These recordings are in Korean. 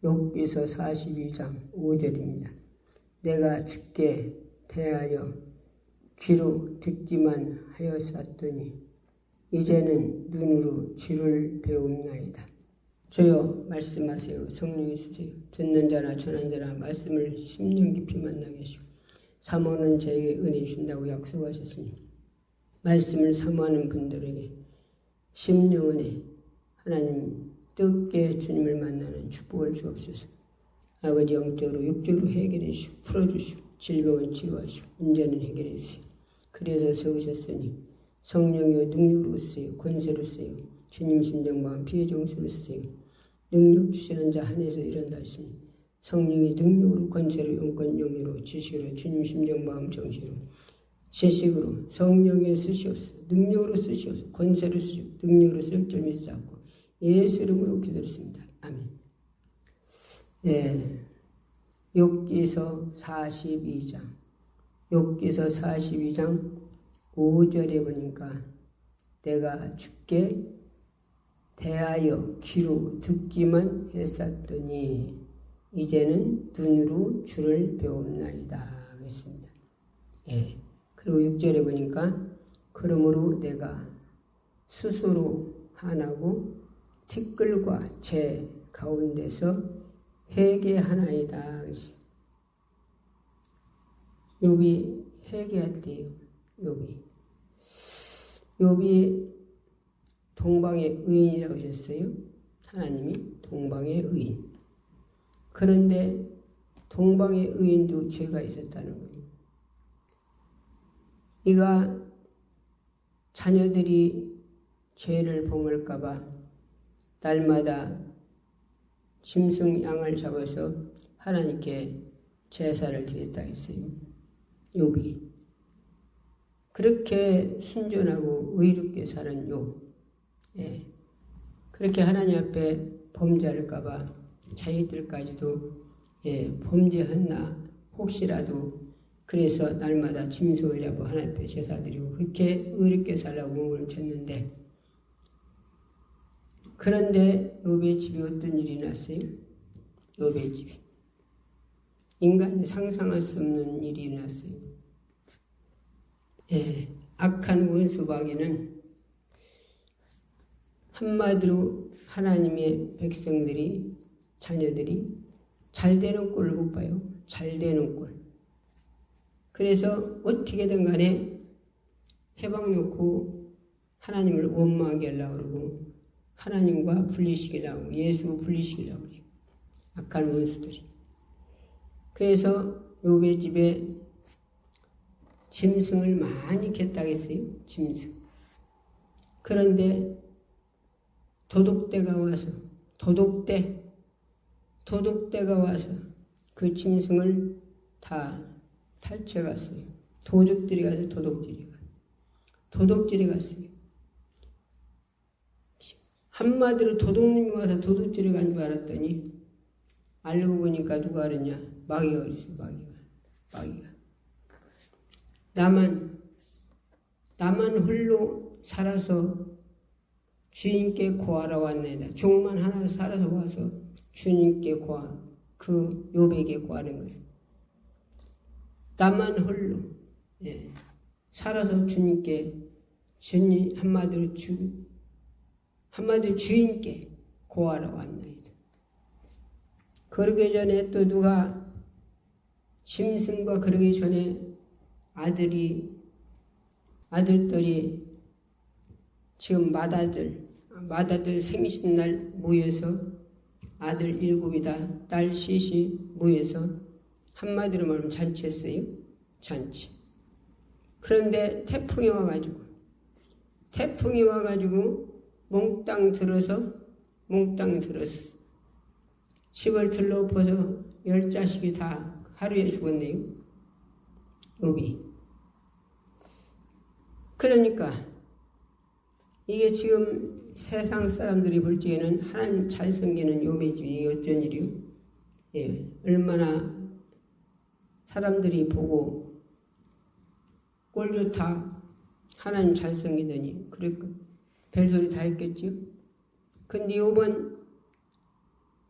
욥기서 42장 5절입니다. 내가 주께 대하여 귀로 듣기만 하였었더니 이제는 눈으로 주를 배움나이다. 주여 말씀하세요. 성령이 있으세요. 듣는 자나 전하는 자나 말씀을 심령 깊이 만나게 하시고 사모하는 자에게 은혜 준다고 약속하셨으니 말씀을 사모하는 분들에게 심령 은혜 하나님 뜻게 주님을 만나는 축복을 주옵소서. 아버지 영적으로 육적으로 해결해 주시고 풀어주시고 질병을 치료하시고 문제는 해결해 주세요. 그래서 세우셨으니 성령이여 능력으로 쓰여 권세로 쓰여 주님 심정 마음 피해 정수로 쓰세요. 능력 주시는 자 안에서 일한다 하시니 성령이 능력으로 권세로 영권 영으로 지식으로 주님 심정 마음 정신으로 지식으로 성령에 쓰시옵소서. 능력으로 쓰시옵소서. 권세로 쓰시옵소서. 능력으로 쓸 점이 쌓고 예수 이름으로 기도했습니다. 아멘. 예, 욥기서 42장 욥기서 42장 5절에 보니까 내가 주께 대하여 귀로 듣기만 했었더니 이제는 눈으로 주를 배움나이다 그랬습니다. 예. 그리고 6절에 보니까 그러므로 내가 스스로 화나고 티끌과 재 가운데서 회개하나이다. 욥이 회개했대요. 욥이 동방의 의인이라고 하셨어요. 하나님이 동방의 의인. 그런데 동방의 의인도 죄가 있었다는 거예요. 이가 자녀들이 죄를 범할까봐 날마다 짐승 양을 잡아서 하나님께 제사를 드렸다 했어요. 욥이. 그렇게 순전하고 의롭게 사는 욥. 예. 그렇게 하나님 앞에 범죄할까봐 자기들까지도 범죄했나 혹시라도 그래서 날마다 짐승을 잡아 하나님 앞에 제사드리고 그렇게 의롭게 살라고 몸을 쳤는데 그런데 욥의 집에 어떤 일이 났어요? 욥의 집에 인간이 상상할 수 없는 일이 났어요. 악한 원수박에는 한마디로 하나님의 백성들이 자녀들이 잘되는 꼴을 못 봐요. 잘되는 꼴. 그래서 어떻게든 간에 해방 놓고 하나님을 원망하게 하려고 그러고 하나님과 분리시키려고 하고 예수 분리시키려고 해요. 악한 원수들이. 그래서 욥의 집에 짐승을 많이 겠다겠어요. 짐승. 그런데 도둑대가 와서 도둑대가 와서 그 짐승을 다 탈취해갔어요. 도둑들이 가서 도둑질이 갔어요. 한마디로 도둑님이 와서 도둑질이 간 줄 알았더니 알고 보니까 누가 그러냐? 마귀가 그랬어요. 마귀가. 나만 홀로 살아서 주인께 고하러 왔나이다. 종만 하나 살아서 와서 주님께 그 욥에게 고하는 거예요. 나만 홀로 살아서 주님께 한마디로 주인께 고하러 왔나이다. 그러기 전에 또 누가 짐승과 그러기 전에 아들들이 지금 맏아들 생신날 모여서 아들 7이다 딸 셋이 모여서 한마디로 말하면 잔치했어요. 잔치. 그런데 태풍이 와가지고 몽땅 들어서 집을 둘러엎어서 10자식이 다 하루에 죽었네요. 욥이. 그러니까 이게 지금 세상 사람들이 볼 적에는 하나님 잘 섬기는 욥의 집이 어쩐 일이요? 얼마나 사람들이 보고 꼴 좋다 하나님 잘 섬기더니 그랬고 별소리 다 했겠지요. 근데 욥은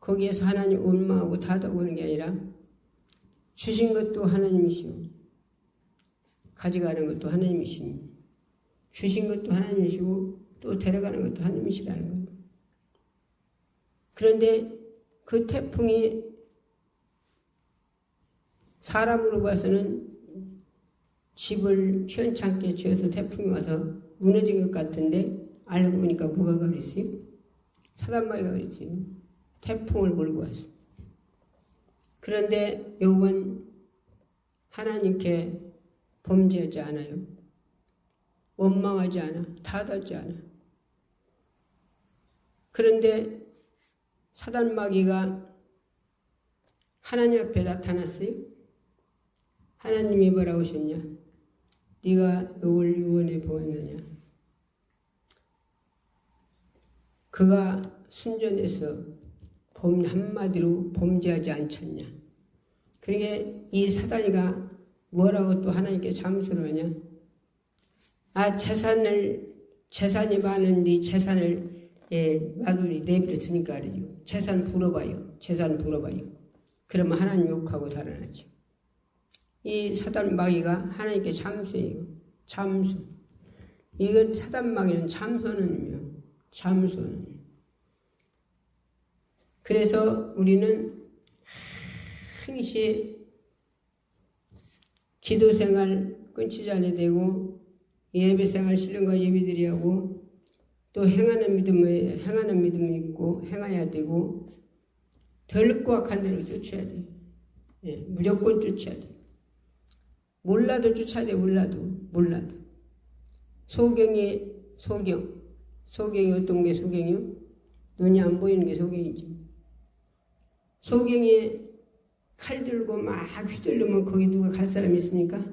거기에서 하나님 원망하고 다독이는 게 아니라 주신 것도 하나님이시고 가져가는 것도 하나님이시니 주신 것도 하나님이시고 또 데려가는 것도 하나님이시라는 거예요. 그런데 그 태풍이 사람으로 봐서는 집을 시원찮게 지어서 태풍이 와서 무너진 것 같은데 알고 보니까 뭐가 그랬어요? 사단마귀가 그랬어요. 태풍을 몰고 왔어요. 그런데 욥은 하나님께 범죄하지 않아요. 원망하지 않아. 타하지 않아. 그런데 사단마귀가 하나님 앞에 나타났어요. 하나님이 뭐라고 하셨냐? 네가 욥을 유언해 보았느냐? 그가 순전해서 한마디로 범죄하지 않잖냐? 그러게 이 사단이가 뭐라고 또 하나님께 잠수를 하냐? 재산이 많은 네 재산을 마귀를 내버려 두니까 그러죠. 재산 불어봐요. 재산 불어봐요. 그러면 하나님 욕하고 달아나죠. 이 사단마귀가 하나님께 잠수해요. 잠수. 이건 사단마귀는 잠수하는 잠수하는. 그래서 우리는 항시 기도생활 끊치지 않아야 되고 예배생활 신령과 예배드려야 하고 또 행하는 믿음이 있고 행해야 되고 덜고 악한 대로 쫓아야 돼. 무조건 쫓아야 돼. 몰라도 쫓아야 돼. 몰라도. 소경이 어떤 게 소경이요? 눈이 안 보이는 게 소경이지. 소경이 칼 들고 막 휘두르면 거기 누가 갈 사람이 있습니까?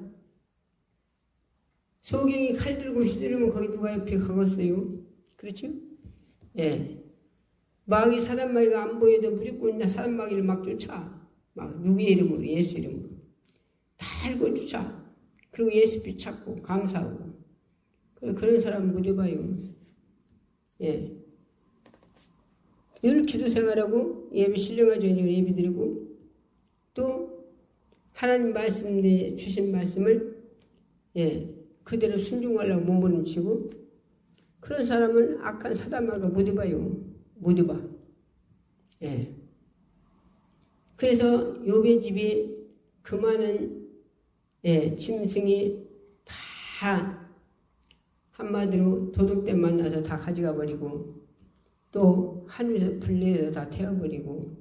소경이 칼 들고 휘두르면 거기 누가 옆에 가겠어요? 그렇죠? 사단마귀가 안 보여도 무조건 사단마귀를 막 쫓아. 막 누구의 이름으로? 예수 이름으로. 달고 쫓아. 그리고 예수빛 찾고 감사하고. 그런 사람 못 해봐요. 늘 기도 생활하고 예배 신령하죠. 예배 드리고 또 하나님 주신 말씀을 그대로 순종하려고 몸부림치고 그런 사람은 악한 사단마귀가 못 해봐요. 못 해봐. 그래서 욥의 집이 그 많은 짐승이 다 한마디로 도둑들 만나서 다 가져가 버리고 또 하늘에서 불내서 다 태워버리고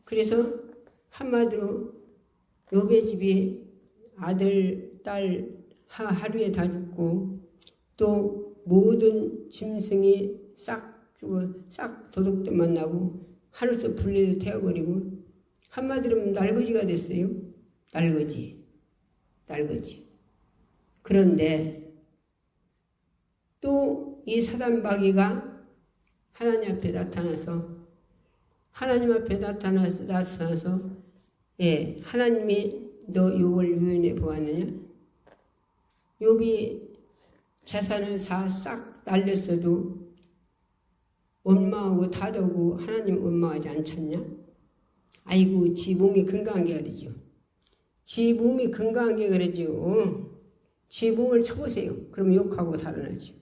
그래서 한마디로 욥의 집이 아들, 딸 하루에 다 죽고 또 모든 짐승이 싹 죽어 싹 도둑들 만나고 하늘에서 불내서 태워버리고 한마디로 날거지가 됐어요. 날거지. 그런데 또 이 사단마귀가 하나님 앞에 나타나서 하나님이 너 욥을 유언해 보았느냐? 욥이 재산을 싹 날렸어도 원망하고 다독고 하나님 원망하지 않잖냐? 아이고 지 몸이 건강한 게 그러죠. 지 몸이 건강한 게 그러죠. 지 몸을 쳐보세요. 그럼 욕하고 달아나죠.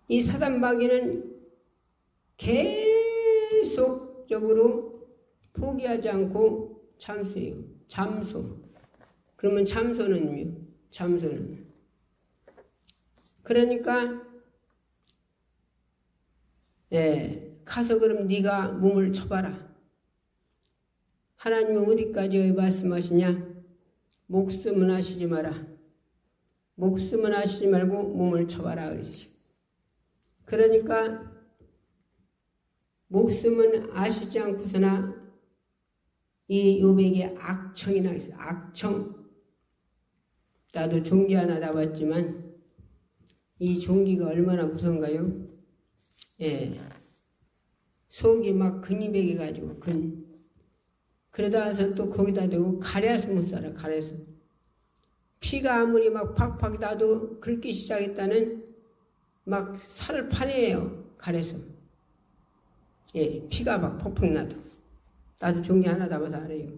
이 사단마귀는 계속적으로 포기하지 않고 잠수해요. 잠수. 그러면 잠수는요. 그러니까 가서 그럼 네가 몸을 쳐봐라. 하나님은 어디까지 말씀하시냐? 목숨은 아시지 마라. 목숨은 아시지 말고 몸을 쳐봐라 그랬어요. 그러니까 목숨은 아시지 않고서나 이 욥에게 악청이 나 있어요. 악청. 나도 종기 하나 나봤지만 이 종기가 얼마나 무서운가요? 속이 막 근이 배겨가지고 그러다 와서 또 거기다 대고 가래서 못 살아. 가래서 피가 아무리 막 팍팍 나도 긁기 시작했다는 막 살을 파내요. 가래서 피가 막 퍽퍽 나도 종이 하나 담아서 알아요.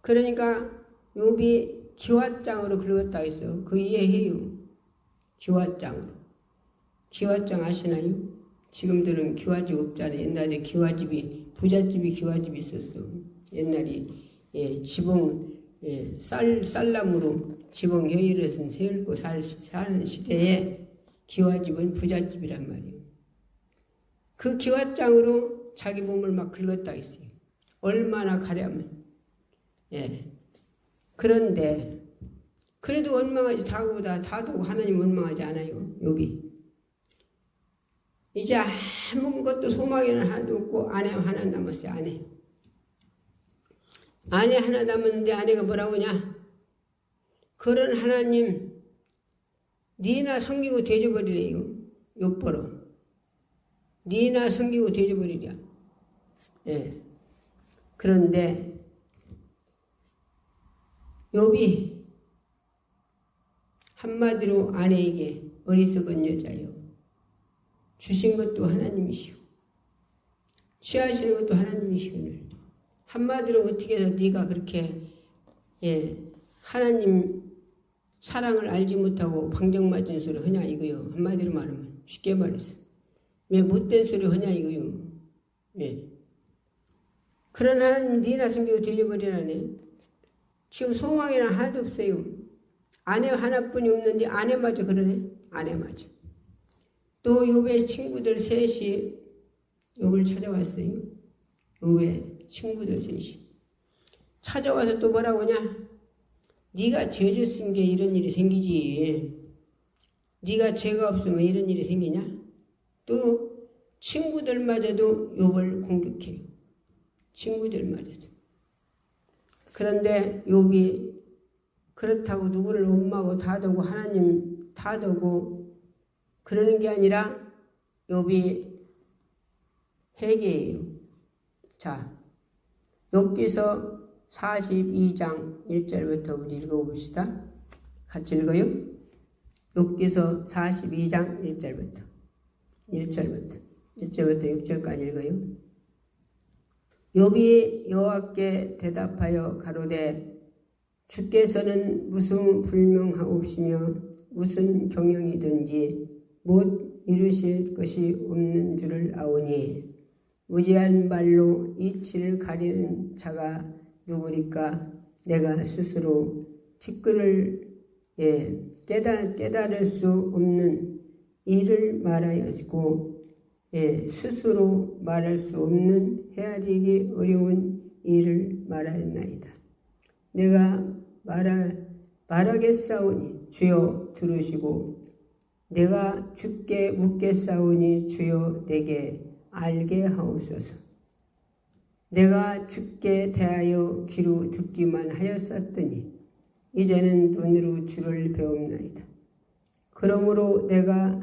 그러니까 욥이 기왓장으로 긁었다 했어요. 그 이해해요. 기왓장으로. 기왓장 아시나요? 지금들은 기와집 없잖아요. 옛날에 기와집이, 부잣집이 기와집이 있었어. 옛날에 지붕, 쌀나무로 지붕 여의를 세울고 사는 시대에 기와집은 부잣집이란 말이에요. 그 기왓장으로 자기 몸을 막 긁었다 했어요. 얼마나 가려면. 그런데 그래도 원망하지 다도 하나님 원망하지 않아요. 욥이. 이제 아무것도 소망에는 하나도 없고 아내 하나 남았어요. 아내 하나 남았는데 아내가 뭐라고 하냐. 그런 하나님 니나 섬기고 돼져버리래요. 욥보러. 니나 섬기고 돼져버리랴. 그런데 욥이 한마디로 아내에게 어리석은 여자요. 주신 것도 하나님이시오. 취하시는 것도 하나님이시오. 한마디로 어떻게 해서 네가 그렇게 하나님 사랑을 알지 못하고 방정맞은 소리 하냐 이거요. 한마디로 말하면 쉽게 말해서 왜 못된 소리 하냐 이거요. 그런 하나님 네나 숨기고 뒤져버리라네. 지금 소망에는 하나도 없어요. 아내 하나뿐이 없는데 아내마저 그러네. 아내마저. 또 욥의 친구들 셋이 욥을 찾아왔어요. 욥의 친구들 셋이 찾아와서 또 뭐라고 하냐. 네가 죄 졌은 게 이런 일이 생기지. 네가 죄가 없으면 이런 일이 생기냐. 또 친구들마저도 욥을 공격해요. 친구들마저도. 그런데 욥이 그렇다고 누구를 원망하고 다도고 하나님 다도고 그러는 게 아니라 욥이 회개예요. 자, 욥기서 42장 1절부터 우리 읽어봅시다. 같이 읽어요. 욥기서 42장 1절부터 6절까지 읽어요. 욥이 여호와께 대답하여 가로되 주께서는 무슨 불명하옵시며 무슨 경영이든지 못 이루실 것이 없는 줄을 아오니 무지한 말로 이치를 가리는 자가 누구리까. 내가 스스로 티끌을 깨달을 수 없는 일을 말하였고 스스로 말할 수 없는 헤아리기 어려운 일을 말하였나이다. 내가 말하겠사오니 주여 들으시고 내가 주께 묻겠사오니 주여 내게 알게 하옵소서. 내가 주께 대하여 귀로 듣기만 하였었더니 이제는 눈으로 주를 배웁나이다. 그러므로 내가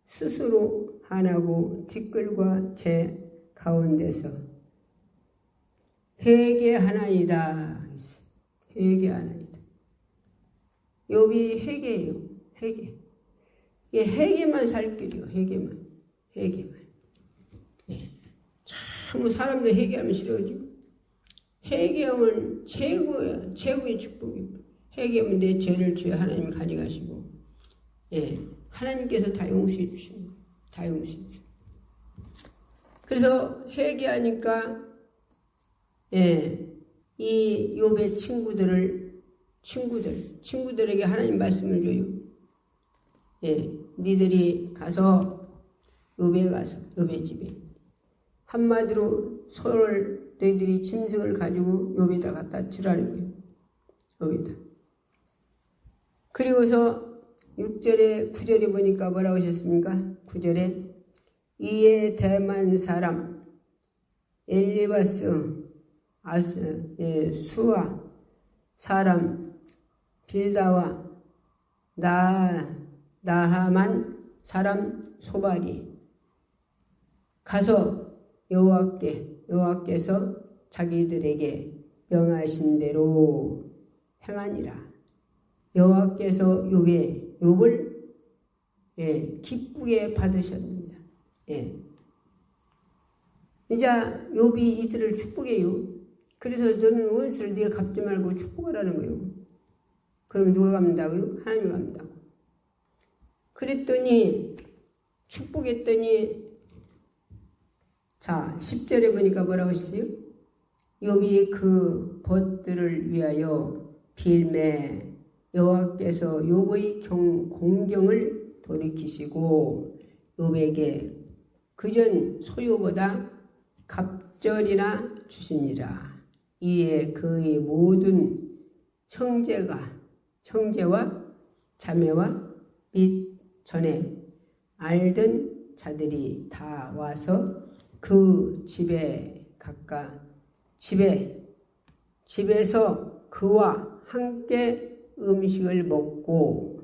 스스로 하나고 티끌과 제 가운데서 회개하나이다. 회개하나이다. 욥이 회개예요. 회개. 회개만 살 길이요. 회개만. 참 사람들 회개하면 싫어지고 회개하면 최고의 축복입니다. 회개하면 내 죄를 주여 하나님이 가져가시고 하나님께서 다 용서해 주시는 거예요. 다 용서해 주시는 거예요. 그래서 회개하니까 이 욥의 친구들에게 하나님 말씀을 줘요. 니들이 가서 욥의 집에 한마디로 너희들이 짐승을 가지고 욥에다 갖다 주라는 거예요. 욥에다. 그리고서 6절에 9절에 보니까 뭐라고 하셨습니까? 9절에 이에 대만 사람 엘리바스 수아 사람 빌다와 나하만 사람 소발이 가서 여호와께서 자기들에게 명하신 대로 행하니라. 여호와께서 욥을 기쁘게 받으셨습니다. 이제 욥이 이들을 축복해요. 그래서 너는 원수를 네가 갚지 말고 축복하라는 거예요. 그러면 누가 갚는다고요? 하나님이 갚는다고. 그랬더니 축복했더니 자 10절에 보니까 뭐라고 했어요? 욥이 그 벗들을 위하여 빌매 여호와께서 욥의 공경을 돌이키시고 욥에게 그전 소유보다 갑절이나 주시니라. 이에 그의 모든 형제와 자매와 및 전에 알던 자들이 다 와서 그 집에서 그와 함께 음식을 먹고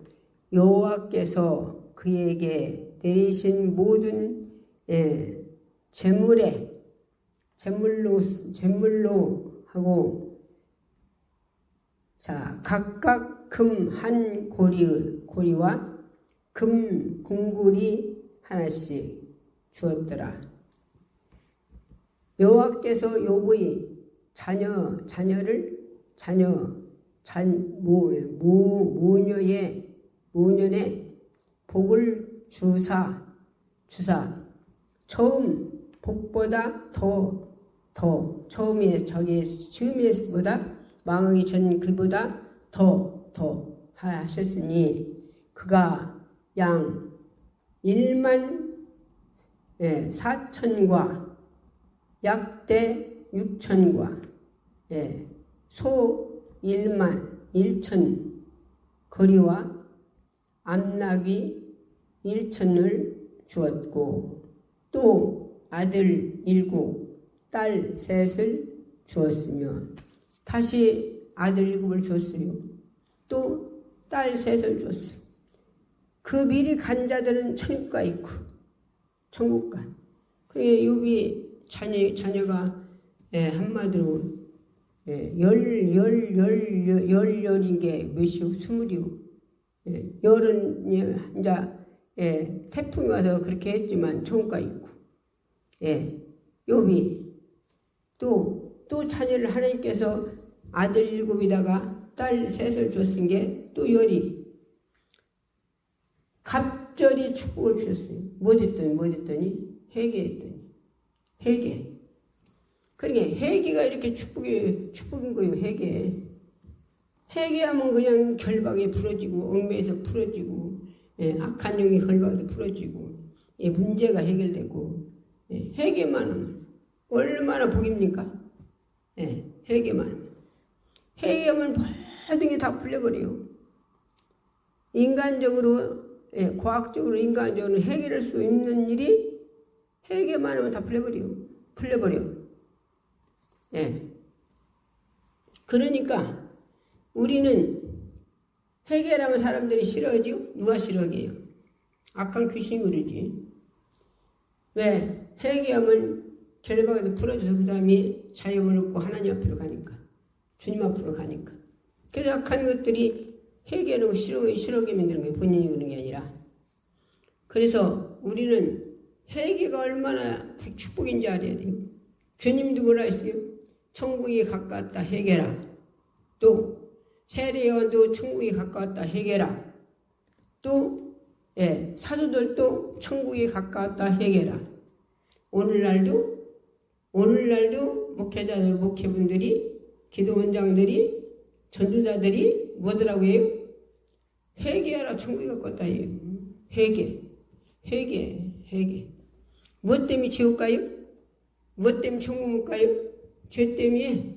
여호와께서 그에게 내리신 모든 제물로 하고 자 각각 금 한 고리와 금 궁굴이 하나씩 주었더라. 여호와께서 욥의 모년에 복을 주사 처음 복보다 더 처음에보다 망하기 전 그보다 더 하셨으니 그가 양 14,000과 약대 6,000과 소 11,000 거리와 암나귀 1,000을 주었고 또 아들 7, 딸 3을 주었으며 다시 아들 7을 주었어요. 또 딸 3을 주었어요. 그 미리 간 자들은 천국가 있고 천국가. 그게 욥이 자녀가 한마디로 열인 게 몇이요? 20이요. 열은 이제 태풍이 와서 그렇게 했지만 천국가 있고 욥이 또 자녀를 하나님께서 아들 7이다가 딸 3을 줬은 게 또 열이 갑절이 축복을 주셨어요. 뭐 됐더니 회개했더니 회개. 그러니까 회개가 이렇게 축복인 거예요. 회개하면 그냥 결박에 풀어지고 얽매에서 풀어지고 악한 영이 결박에서 풀어지고 문제가 해결되고 회개만 하면 얼마나 복입니까? 회개만 하면 모든 게 다 풀려버려요. 과학적으로 인간적으로 해결할 수 있는 일이 회개만 하면 다 풀려버려. 그러니까 우리는 회개하면 사람들이 싫어하죠? 누가 싫어해요? 악한 귀신이 그러지. 왜? 회개하면 결박에서 풀어져서 그 사람이 자유를 얻고 하나님 앞으로 가니까. 주님 앞으로 가니까. 그래서 악한 것들이 회개하는 거 싫어하게 만드는 거예요. 본인이 그런 게 아니라. 그래서 우리는 회개가 얼마나 축복인지 알아야 돼요. 주님도 뭐라 했어요? 천국에 가까웠다 회개라. 또 세례요한도 천국에 가까웠다 회개라. 또 사도들도 천국에 가까웠다 회개라. 오늘날도 목회자들, 목회분들이, 기도원장들이, 전도자들이 뭐더라고 해요? 회개하라 천국에 가까웠다 해요. 회개. 무엇 때문에 지옥 가요? 무엇 때문에 천국 못 가요? 죄 때문에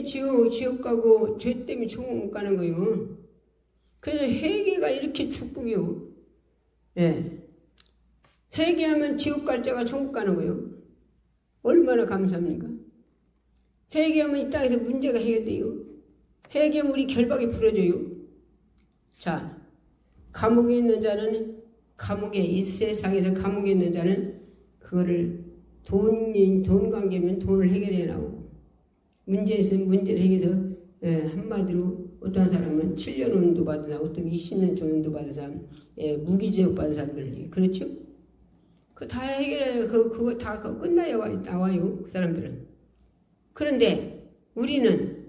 지옥 가고 죄 때문에 천국 못 가는 거예요. 그래서 회개가 이렇게 축복이요. 회개하면 지옥 갈 자가 천국 가는 거예요. 얼마나 감사합니까? 회개하면 이 땅에서 문제가 해결돼요. 회개하면 우리 결박이 풀어져요. 자, 감옥에 있는 자는 이 세상에서 감옥에 있는 자는 그거를 돈 관계면 돈을 해결해 나오고 문제 있으면 문제를 해결해서 한마디로 어떤 사람은 7년 운도 받으나 어떤 20년 정도 받은 사람 무기징역 받은 사람들 그렇죠? 그 다 해결해. 그거 다 끝나야 나와요. 그 사람들은. 그런데 우리는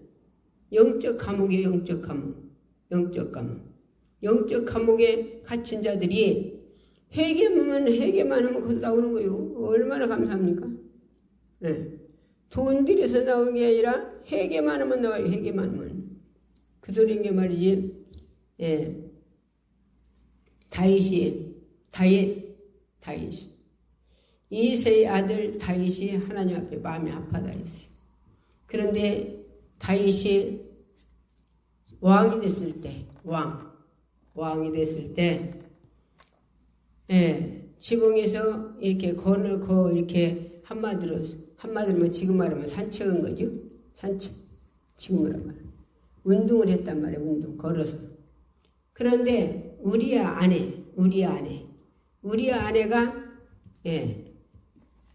영적 감옥이에요. 영적 감옥. 영적 감옥. 영적 감옥에 갇힌 자들이 회개만 하면 거기서 나오는 거예요. 얼마나 감사합니까? 네. 돈 들여서 나오는 게 아니라 회개만 하면 나와요. 회개만 하면. 그 소리인 게 말이지. 예. 다윗이 이새의 아들 다윗이 하나님 앞에 마음이 아파다 했어요. 그런데 다윗이 왕이 됐을 때, 왕이 됐을 때, 예, 지붕에서 이렇게 이렇게 한마디로 지금 말하면 산책한 거죠. 산책. 지금으로 말하면. 운동을 했단 말이에요. 운동. 걸어서. 그런데 우리야 아내가, 예,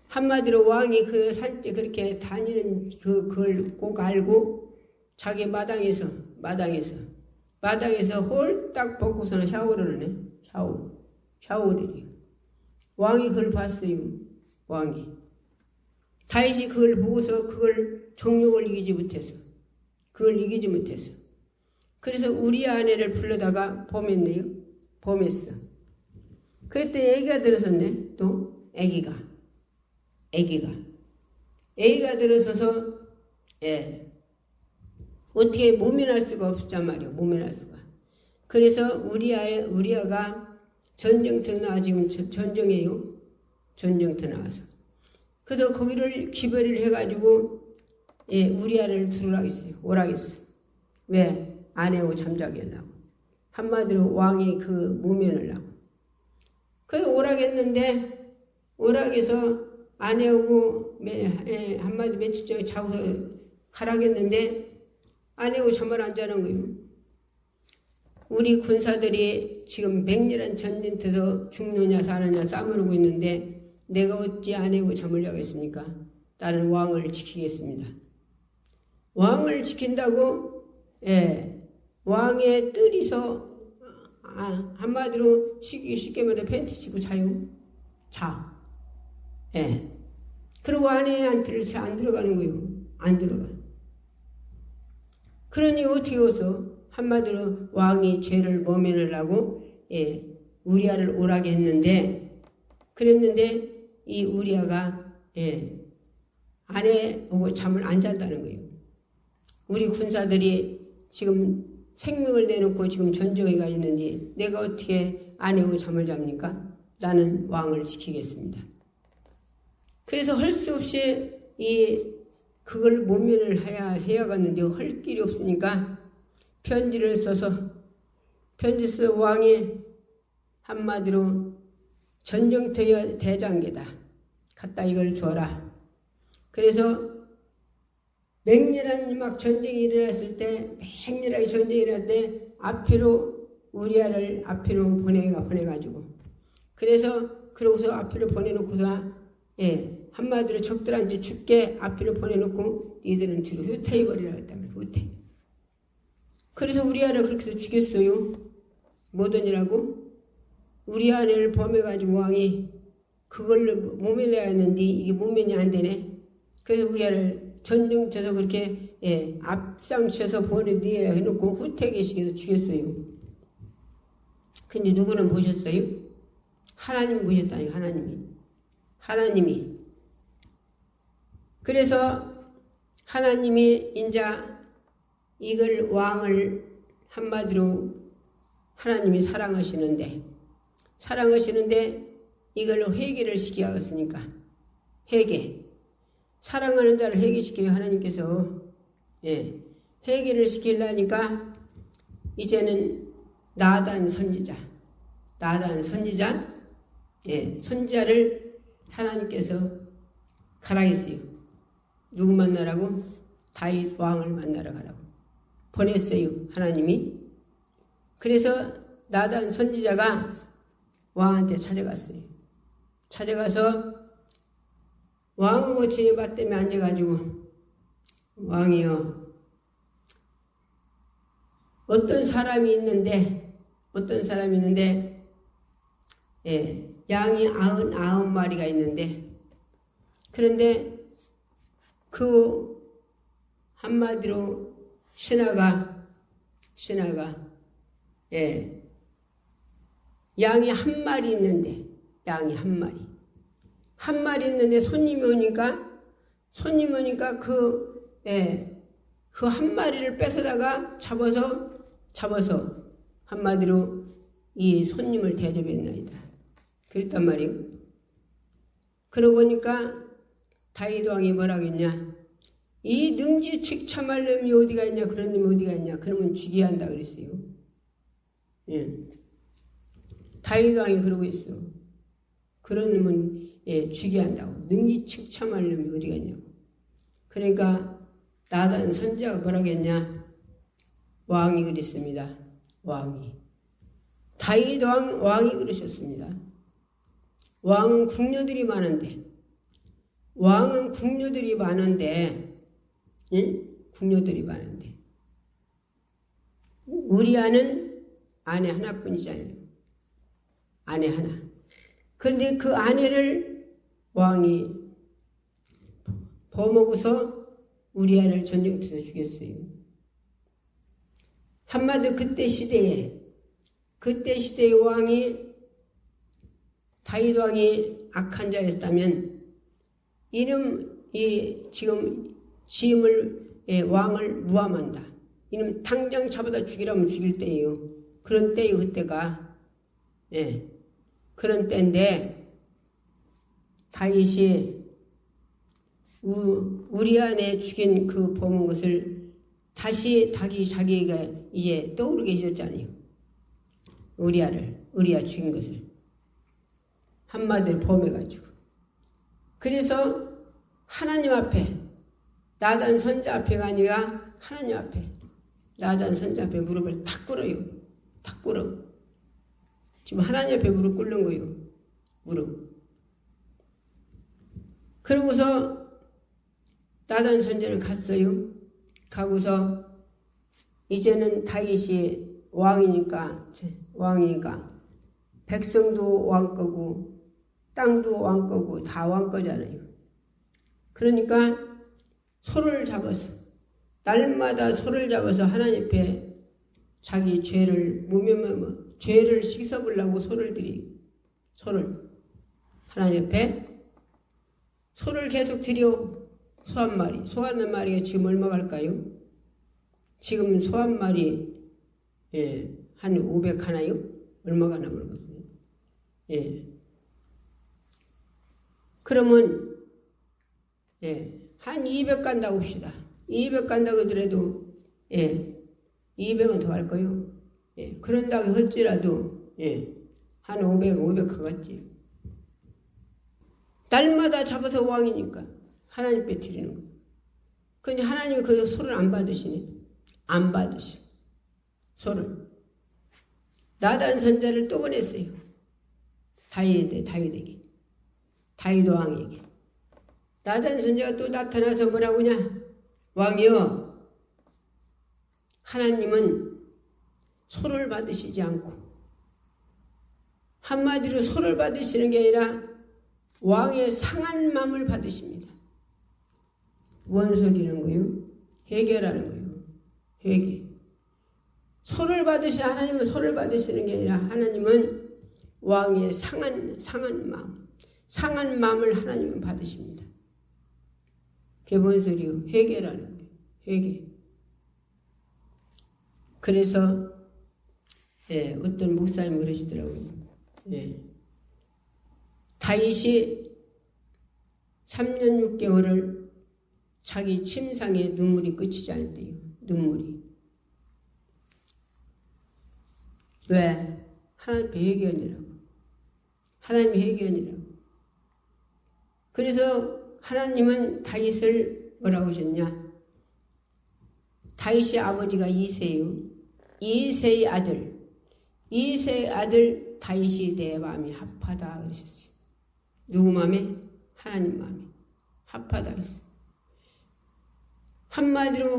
한마디로 왕이 그 산책 그렇게 다니는 그걸 꼭 알고 자기 마당에서 홀딱 벗고서는 샤워를 하네. 샤워를 해요. 왕이 그걸 봤어요. 왕이. 다윗이 그걸 보고서 그걸 정욕을 이기지 못해서. 그래서 우리 아내를 불러다가 범했네요. 범했어. 그랬더니 애기가 들어섰네. 또 애기가 들어서서, 예, 어떻게 모면할 수가 없었단 말이에요. 모면할 수가. 그래서 우리아가 전쟁터 나와 지금 전쟁이에요. 전쟁터 나와서. 그래서 거기를 기별을 해가지고, 예, 우리아를 들으라겠어요. 오라겠어요. 왜? 아내하고 잠자게 하려고. 한마디로 왕이 그 모면을 하고. 그래서 오락했는데, 오락해서 아내하고 한마디 며칠 전에 자고서 가라겠는데, 아내하고 잠을 안 자는 거예요. 우리 군사들이 지금 맹렬한 전쟁터에서 죽느냐 사느냐 싸우고 있는데, 내가 어찌 아내하고 잠을 자겠습니까? 나는 왕을 지키겠습니다. 왕을 지킨다고, 예, 왕의 뜰이서, 한마디로 쉽게 말해 팬티 치고 자요. 자. 예. 그리고 아내한테 안 들어가는 거예요. 안 들어가. 그러니 어떻게 해서 한마디로 왕이 죄를 모면하려고, 예, 우리아를 오라게 했는데, 그랬는데 이 우리아가, 예, 아내하고 잠을 안 잔다는 거예요. 우리 군사들이 지금 생명을 내놓고 지금 전쟁에 가 있는데 내가 어떻게 아내하고 잠을 잡니까? 나는 왕을 지키겠습니다. 그래서 할 수 없이 그걸 모면을 해야겠는데 할 길이 없으니까 편지를 써서 왕이 한마디로 전쟁터의 대장계다. 갖다 이걸 줘라. 그래서 맹렬한 막 전쟁이 일어났을 때, 맹렬하게 전쟁이 일어날 때, 우리아를 앞으로 보내가지고. 그러고서 앞으로 보내놓고서, 예, 한마디로 적들한테 죽게 앞으로 보내놓고, 니들은 뒤로 후퇴해버리라고 했단 말이에요, 후퇴. 그래서 우리아를 그렇게 해서 죽였어요. 뭐더니라고? 우리 아내를 범해가지고 왕이 그걸로 모면해야 했는데, 이게 모면이 안 되네. 그래서 우리아를 전쟁터에서 그렇게, 예, 앞장쳐서 보내드려야 해놓고 후퇴계식에서 죽였어요. 근데 누구는 보셨어요? 하나님이 보셨다니까. 하나님이. 그래서 하나님이 인자 이걸 왕을 한마디로 하나님이 사랑하시는데 이걸 회개를 시켜야겠으니까. 회개. 사랑하는 자를 회개시켜요. 하나님께서. 예, 회개를 시키려니까 이제는 나단 선지자, 예, 선지자를 하나님께서 가라 했어요. 누구 만나라고? 다윗 왕을 만나러 가라고 보냈어요. 하나님이. 그래서 나단 선지자가 왕한테 찾아갔어요. 찾아가서 왕하고 지혜받 때문에 앉아가지고, 왕이여, 어떤 사람이 있는데, 예, 양이 99마리가 있는데, 그런데 그 한마디로 신하가 양이 한 마리 있는데, 양이 한 마리 있는데 손님이 오니까 그 한 마리를 뺏어다가 잡아서 한마디로 이 손님을 대접했나이다. 그랬단 말이에요. 그러고 보니까 다윗 왕이 뭐라고 했냐? 이 능지직참할 놈이 어디가 있냐? 그런 놈이 어디가 있냐? 그러면 죽여야 한다 그랬어요. 예. 다윗 왕이 그러고 있어. 그런 놈은 죽여야 한다고. 능지직참할 놈이 어디가 있냐고. 그러니까 나단 선지자가 뭐라고 했냐? 왕이 그랬습니다. 왕이. 다윗 왕이 그러셨습니다. 왕은 궁녀들이 많은데, 우리아는 아내 하나뿐이잖아요. 아내 하나. 그런데 그 아내를 왕이 버먹어서 우리아를 전쟁터에서 죽였어요. 한마디로 그때 시대의 왕이, 다윗 왕이 악한 자였다면 지금 왕을 무함한다. 이놈 당장 잡아다 죽이라면 죽일 때예요. 그런 때예요, 그때가. 그런 때인데 다윗이 우리아에 죽인 그 범한 것을 다시 자기가 이제 떠오르게 해줬잖아요. 우리아 죽인 것을 한마디로 범해가지고. 그래서 하나님 앞에, 나단 선자 앞에가 아니라 하나님 앞에, 나단 선자 앞에 무릎을 탁 꿇어요. 탁 꿇어. 지금 하나님 앞에 무릎 꿇는 거예요. 무릎. 그러고서 나단 선자를 갔어요. 가고서 이제는 다윗이 왕이니까 백성도 왕거고 땅도 왕거고 다 왕거잖아요. 그러니까 소를 잡아서, 날마다 소를 잡아서 하나님 앞에 자기 죄를 죄를 씻어보려고 소를 하나님 앞에 소를 계속 드려. 소 한 마리가 지금 얼마 갈까요? 지금 소 한 마리 한 500 하나요? 얼마가 남았거든요. 그러면 한 200 간다고 봅시다. 200 간다고 하더라도 200은 더 갈 거요. 그런다고 할지라도 한 500 가겠지. 날마다 잡아서 왕이니까 하나님 앞에 드리는 거예요. 그런데 하나님이 그 소를 안 받으시네. 안 받으셔. 소를. 나단 선자를 또 보냈어요. 다윗에게. 다윗 왕에게. 나단 선자가 또 나타나서 뭐라고 하냐? 왕이여, 하나님은 소를 받으시지 않고, 한마디로 소를 받으시는 게 아니라 왕의 상한 마음을 받으십니다. 뭔 소리는 거예요? 회개라는 거예요. 회개. 하나님은 소를 받으시는 게 아니라 하나님은 왕의 상한 마음을 하나님은 받으십니다. 그게 뭔 소리요? 회개라는 거예요. 회개. 그래서 어떤 목사님 그러시더라고요. 다윗이 3년 6개월을 자기 침상에 눈물이 그치지 않대요. 눈물이. 왜? 하나님 회개하느라고. 하나님이 회개하느라고. 그래서 하나님은 다윗을 뭐라고 하셨냐? 다윗의 아버지가 이새요. 이새의 아들 다윗이 내 마음이 합하다 그러셨어요. 누구 마음에? 하나님 마음에 합하다 그랬어요. 한마디로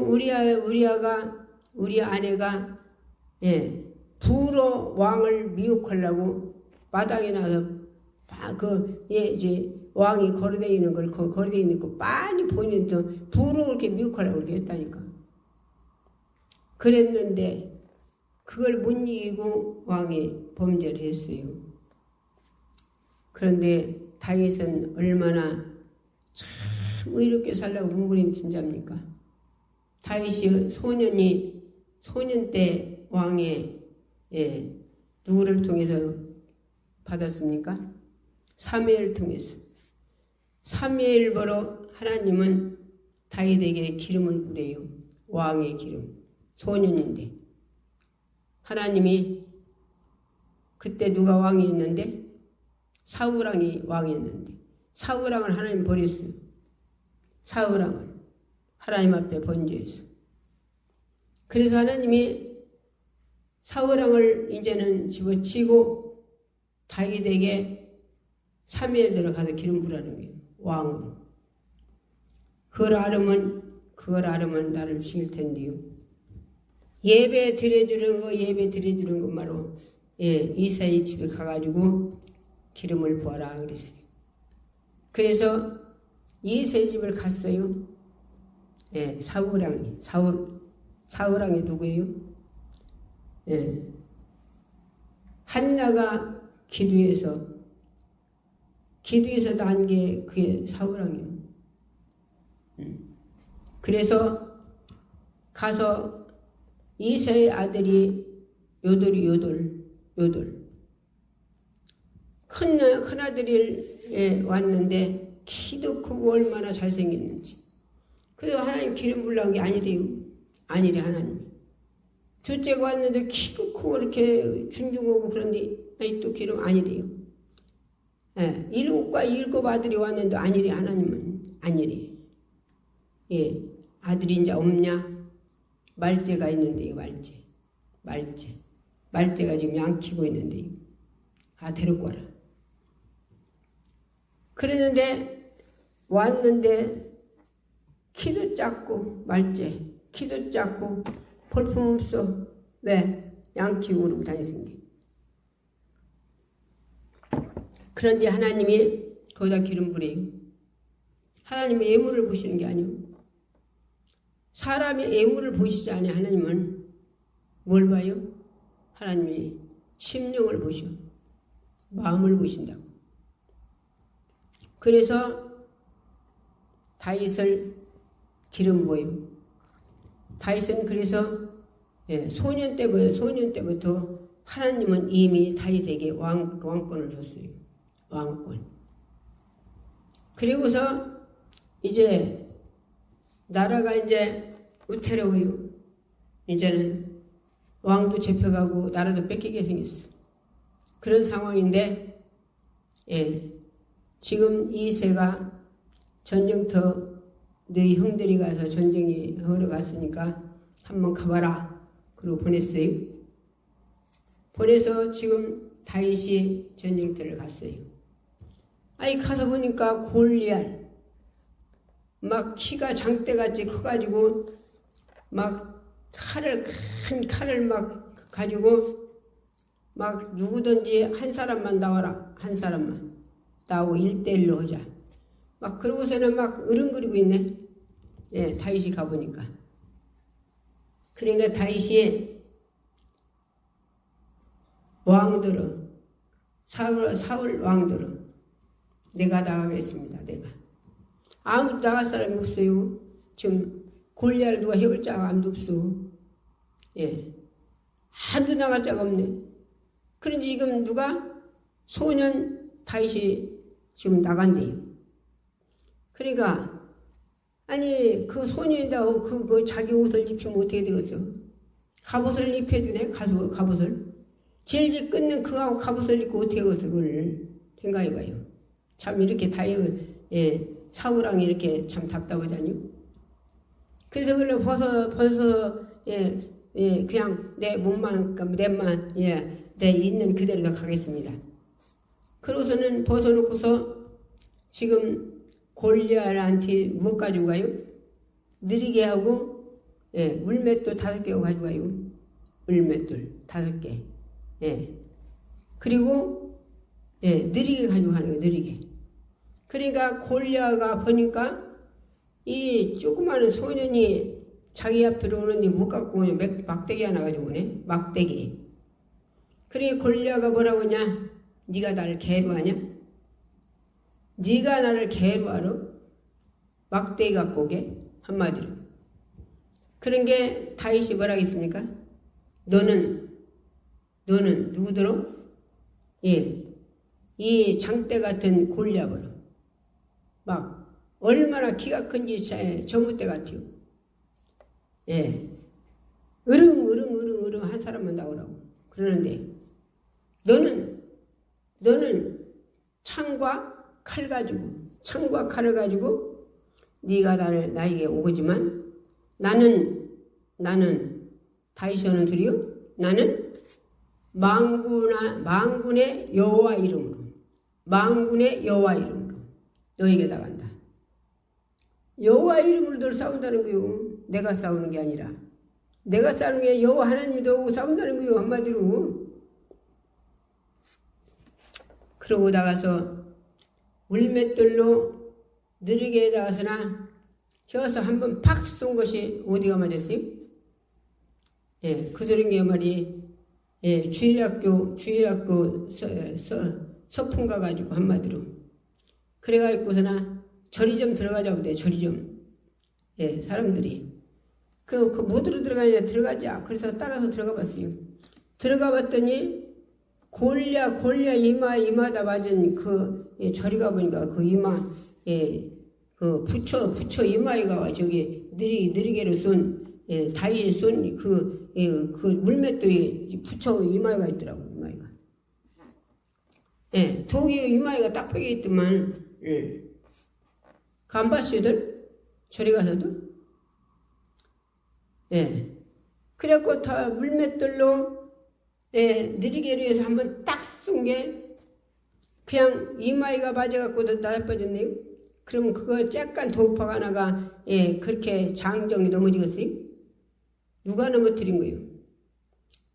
우리 아내가 부러 왕을 미혹하려고 마당에 나서 이제 왕이 거리되어 있는 걸, 거리되어 있는 거 빤히 보이면서 부로 그렇게 미혹하라고 그렇게 했다니까. 그랬는데, 그걸 못 이기고 왕이 범죄를 했어요. 그런데 다윗은 얼마나 참 의롭게 살라고 몸부림친자입니까? 다윗이 소년 때 왕의 누구를 통해서 받았습니까? 사무엘을 통해서. 사무엘 보러 하나님은 다윗에게 기름을 부래요. 왕의 기름. 소년인데. 하나님이 그때 누가 왕이었는데? 사울왕이 왕이었는데. 사울왕을 하나님 버렸어요. 사울왕을. 하나님 앞에 번제해서. 그래서 하나님이 사울왕을 이제는 집어치고 다윗에게 사무엘 들어가서 기름 부라는 거예요. 왕으로. 그걸 알으면 나를 죽일 텐데요. 예배 드려주는 거 바로 이사의 집에 가가지고 기름을 부어라 그랬어요. 그래서 이사의 집을 갔어요. 사울왕이 누구예요? 한나가 기도해서 난 게 그게 사울왕이에요. 그래서 가서 이사의 아들이 요돌 큰 아들이 왔는데 키도 크고 얼마나 잘생겼는지. 그래서 하나님 기름 부으라는 게 아니래요. 아니래 하나님. 둘째가 왔는데 키도 크고 이렇게 준중하고 그런데 또 기름 아니래요. 일곱 아들이 왔는데 아니래 하나님은 아니래. 아들이 이제 없냐? 말째가 있는데요. 말째가 지금 양 키고 있는데요. 데리고 와라. 그랬는데 왔는데 키도 작고 말째 키도 작고 볼품 없어. 왜? 양 키고 그러고 다니는 게. 그런데 하나님이 거기다 기름 부래요. 하나님이 예물을 보시는 게 아니고 사람이 예물을 보시지 않아요. 하나님은 뭘 봐요? 하나님이 심령을 보셔. 마음을 보신다고. 그래서 다윗을 기름 부어요. 다윗은 그래서 소년 때부터 하나님은 이미 다윗에게 왕권을 줬어요. 왕권. 그리고서 이제 나라가 이제 위태로워요. 이제는 왕도 잡혀가고 나라도 뺏기게 생겼어. 그런 상황인데 지금 이새가 전쟁터 너희 형들이 가서 전쟁이 하러 갔으니까 한번 가봐라. 그러고 보냈어요. 보내서 지금 다윗이 전쟁터를 갔어요. 가서 보니까 골리앗 막 키가 장대같이 커가지고 막 큰 칼을 막 가지고 막 누구든지 한 사람만 나와라. 한 사람만 나오고 1대1로 하자. 막 그러고서는 막 으릉거리고 있네. 다윗이 가보니까. 그러니까 다윗이 왕들은 사울 왕들은 내가 나가겠습니다. 내가. 아무도 나갈 사람이 없어요. 지금 골리앗을 누가 해볼 자가 아무도 없어. 아무도 나갈 자가 없네. 그런데 지금 누가? 소년 다윗이 지금 나간대요. 그러니까 그 소년이다 그 자기 옷을 입히면 어떻게 되겠어? 갑옷을 입혀주네. 갑옷을. 질질 끊는 그하고 갑옷을 입고 어떻게 하겠어? 그걸 생각해봐요. 참 이렇게 사울왕이 이렇게 참 답답하잖요. 그래서 그걸 벗어서 그냥 내 몸만 내 있는 그대로 가겠습니다. 그러고서는 벗어놓고서 지금 골리앗한테 뭐 가지고 가요? 느리게 하고 물맷돌 5개 가지고 가요. 물맷돌 5개. 그리고 느리게 가지고 가는 거예요. 느리게. 그러니까 골리앗가 보니까 이 조그마한 소년이 자기 앞으로 오는데 못 갖고 그냥 막대기 하나 가지고 오네. 막대기. 그러니까 골리앗가 뭐라고 하냐? 네가 나를 개로 하냐? 네가 나를 개로 하러? 막대기 갖고 오게? 한마디로. 그런 게 다윗이 뭐라 했습니까? 너는 누구더러? 이 장대 같은 골리앗으로 막 얼마나 키가 큰지 전부 때 같아요. 으릉 한 사람만 나오라고 그러는데 너는 창과 칼을 가지고 네가 나에게 오거지만 나는 다윗이 하는 소리요. 나는 망군의 여호와 이름으로 너에게 나간다. 여호와 이름으로 널 싸운다는 거요. 내가 싸우는 게 아니라 내가 싸우는 게 여호와 하나님이 너하고 싸운다는 거요. 한마디로. 그러고 나가서 물맷돌로 느리게 나가서나 혀서 한번 팍 쏜 것이 어디가 맞았어요? 그들은 게 말이 주일학교 서풍 가가지고 한마디로 그래가지고서나 절이 좀 들어가자고 돼. 절이 좀. 사람들이 못 들어가냐 들어가자. 그래서 따라서 들어가 봤어요. 들어가 봤더니 골리앗 이마다 맞은 절이 가보니까 그 이마 그 부처 이마에가 저기 느리게로 쏜 다윗이 쏜 그 물맷돌이 부처 이마에가 있더라고. 이마에가. 독이 이마에가 딱 벽에 있더만. 안 봤어요들? 저리 가서도? 그래갖고 다 물맷돌로 느리게로 해서 한번 딱 쏜 게 그냥 이마에가 맞아갖고 나빠졌네요. 그럼 그거 쬐깐 도파가 하나가 그렇게 장정이 넘어지겠어요? 누가 넘어뜨린 거예요?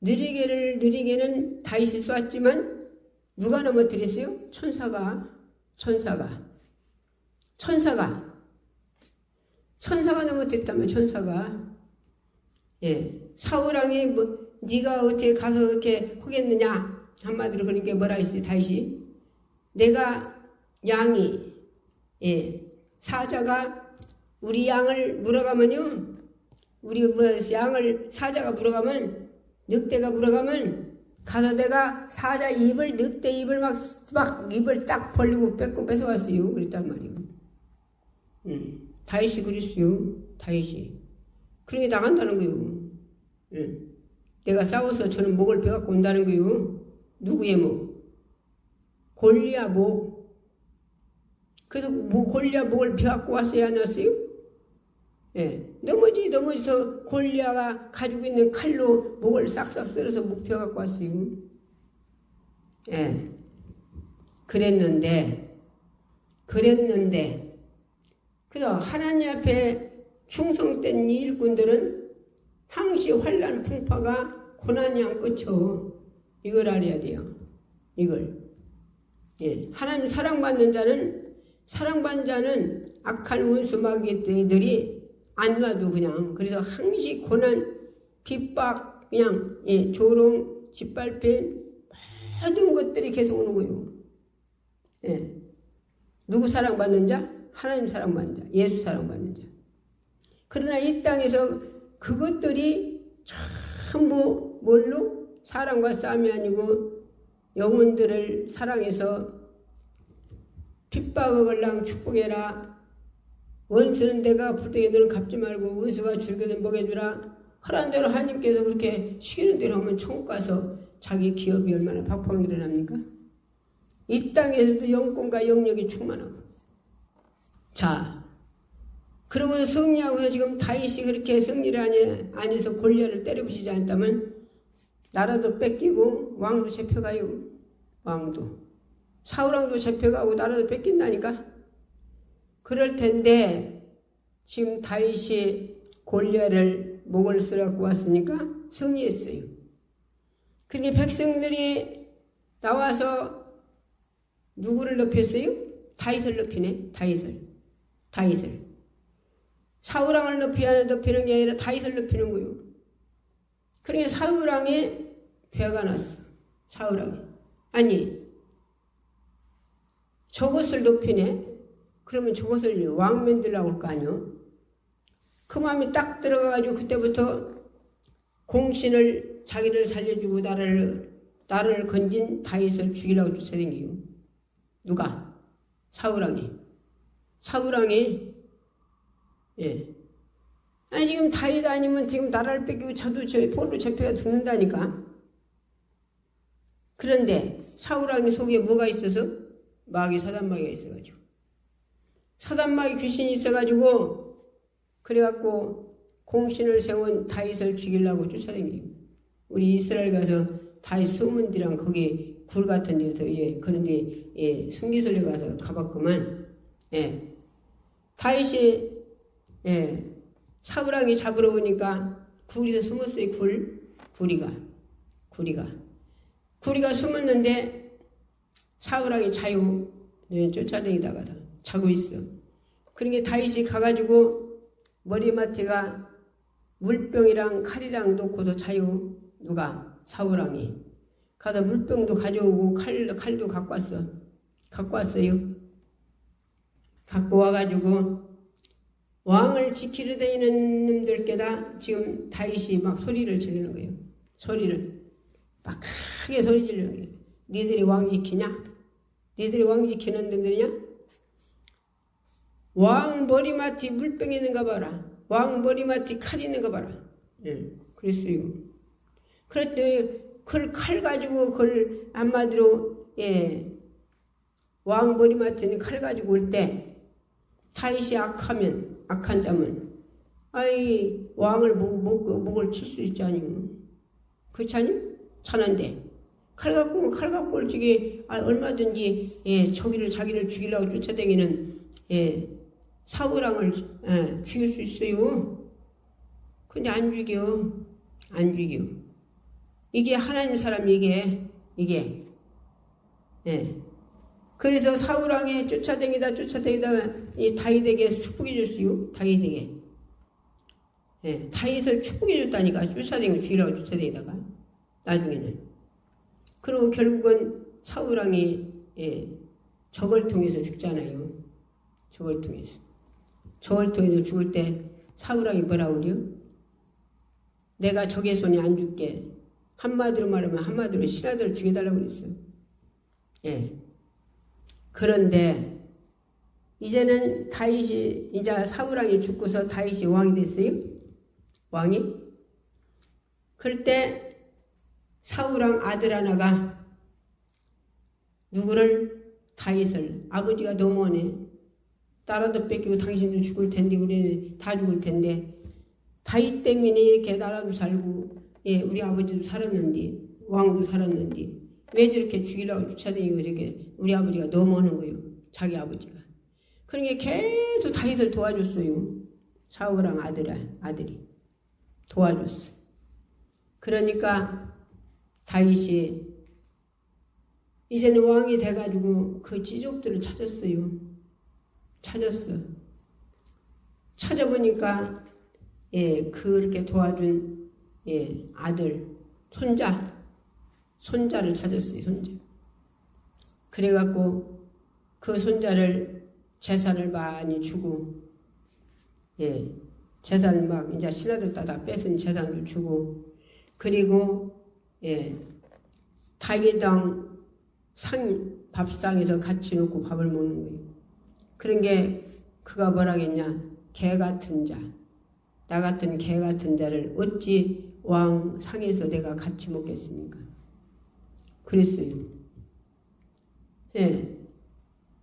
느리게는 다윗이 쐈지만 누가 넘어뜨렸어요? 천사가 넘어뜨렸다면 천사가. 사울왕이 네가 어떻게 가서 그렇게 하겠느냐 한마디로 그러니까 뭐라 했어요? 다윗이 내가 양이 사자가 우리 양을 물어가면요. 양을 사자가 물어가면 늑대가 물어가면 가서 내가 사자 늑대 입을 막 입을 딱 벌리고 뺏어왔어요. 그랬단 말이에요. 다윗이 그랬어요. 다윗이. 그러니까 나간다는 거예요. 내가 싸워서 저는 목을 베갖고 온다는 거예요. 누구의 목? 골리앗 목. 그래서 골리앗 목을 베갖고 왔어야 안 왔어요? 넘어져서 골리앗가 가지고 있는 칼로 목을 싹싹 썰어서 목 베갖고 왔어요. 그랬는데 그래서 하나님 앞에 충성된 이 일꾼들은 항시 환난 풍파가 고난이 안 끝쳐. 이걸 알아야 돼요. 이걸. 하나님 사랑받는 자는 악한 원수마귀들이 안 놔도 그냥 그래서 항시 고난, 핍박, 그냥 조롱, 짓밟힘 모든 것들이 계속 오는 거예요. 누구 사랑받는 자? 하나님 사랑받는 자, 예수 사랑받는 자. 그러나 이 땅에서 그것들이 전부 뭘로? 사랑과 싸움이 아니고 영혼들을 사랑해서 핍박을 축복해라. 원수는 내가 불쌍히 너는 갚지 말고 원수가 줄거든 먹여주라. 하라는 대로 하나님께서 그렇게 시키는 대로 하면 천국 가서 자기 기업이 얼마나 박봉이 일어납니까? 이 땅에서도 영권과 영역이 충만하고. 자, 그러고 승리하고서 지금 다윗이 그렇게 승리를 안해서 골리앗을 때려부시지 않았다면 나라도 뺏기고 왕도 잡혀가요. 왕도. 사울왕도 잡혀가고 나라도 뺏긴다니까. 그럴 텐데 지금 다윗이 골리앗을 목을 쓰라고 왔으니까 승리했어요. 그러니 백성들이 나와서 누구를 높였어요? 다윗을 높이네. 다윗을. 사울왕을 높이는 게 아니라 다윗을 높이는 거예요. 그러니까 사울왕에 괴가 났어. 사울왕에. 아니, 저것을 높이네. 그러면 저것을 왕 만들라고 할 거 아니요. 그 마음이 딱 들어가가지고 그때부터 공신을 자기를 살려주고 나를 건진 다윗을 죽이라고 쫓아다니요. 누가? 사울왕이. 예. 아니 지금 다윗 아니면 지금 나라를 뺏기고 저도 포로 잡혀가 죽는다니까. 그런데 사울왕이 속에 뭐가 있어서? 사단마귀가 있어가지고. 사단마귀 귀신이 있어가지고 그래갖고 공신을 세운 다윗을 죽이려고 쫓아다니고. 우리 이스라엘 가서 다윗 수문디랑 거기 굴 같은 데서 그런데 숨기설에 가서 가봤구만. 다윗이 사울왕이 잡으러 오니까 굴에서 숨었어요. 구리가 숨었는데 사울왕이 쫓아다니다가 자고 있어. 그러니까 다윗이 가가지고 머리맡에가 물병이랑 칼이랑 놓고서 자요. 누가? 사울왕이. 가서 물병도 가져오고 칼도 갖고 왔어요. 갖고 와가지고 왕을 지키려 다니는 놈들께다 지금 다윗이 막 소리를 지르는 거예요. 막 크게 소리 지르는 거예요. 니들이 왕 지키냐? 니들이 왕 지키는 놈들이냐? 왕 머리맡에 물병이 있는가 봐라. 왕 머리맡에 칼이 있는가 봐라. 그랬어요. 그럴 때 그걸 칼 가지고 그걸 한마디로 왕 머리맡에 있는 칼 가지고 올 때 다윗이 악한 자면 왕을 목을 칠 수 있지 아니요. 그렇지 아니? 차는데 칼 갖고 올 적에 얼마든지 자기를 죽이려고 쫓아다니는 사울왕을 죽일 수 있어요. 근데 안 죽여. 이게 하나님 사람 이게. 그래서 사울왕이 쫓아다니다 이 다윗에게 축복해 줬어요. 다윗을 축복해 줬다니까. 죽이라고 쫓아다니다가 나중에는. 그리고 결국은 사울왕이 적을 통해서 죽잖아요. 적을 통해서 죽을 때 사울왕이 뭐라고 그래요? 내가 적의 손에 안 죽게. 한마디로 말하면 신하들을 죽여달라고 그랬어요. 그런데 이제는 이제 사울왕이 죽고서 다윗이 왕이 됐어요. 왕이. 그럴 때 사울왕 아들 하나가 다윗을 아버지가 너무하네. 나라도 뺏기고 당신도 죽을 텐데 우리는 다 죽을 텐데 다윗 때문에 이렇게 나라도 살고 우리 아버지도 살았는데 왕도 살았는데 왜 저렇게 죽이려고 쫓아다니고 저렇게 우리 아버지가 너무하는 거예요. 자기 아버지가. 그러니까 계속 다윗을 도와줬어요. 사울왕 아들이 도와줬어. 그러니까 다윗이 이제는 왕이 돼가지고 그 지족들을 찾아보니까 그렇게 도와준 아들 손자를 찾았어요. 그래갖고 그 손자를 재산을 많이 주고 재산을 막 이제 신하들 따다 뺏은 재산도 주고 그리고 다윗왕 밥상에서 같이 놓고 밥을 먹는 거예요. 그런 게 그가 뭐라겠냐? 개 같은 자. 나 같은 개 같은 자를 어찌 왕 상에서 내가 같이 먹겠습니까? 그랬어요.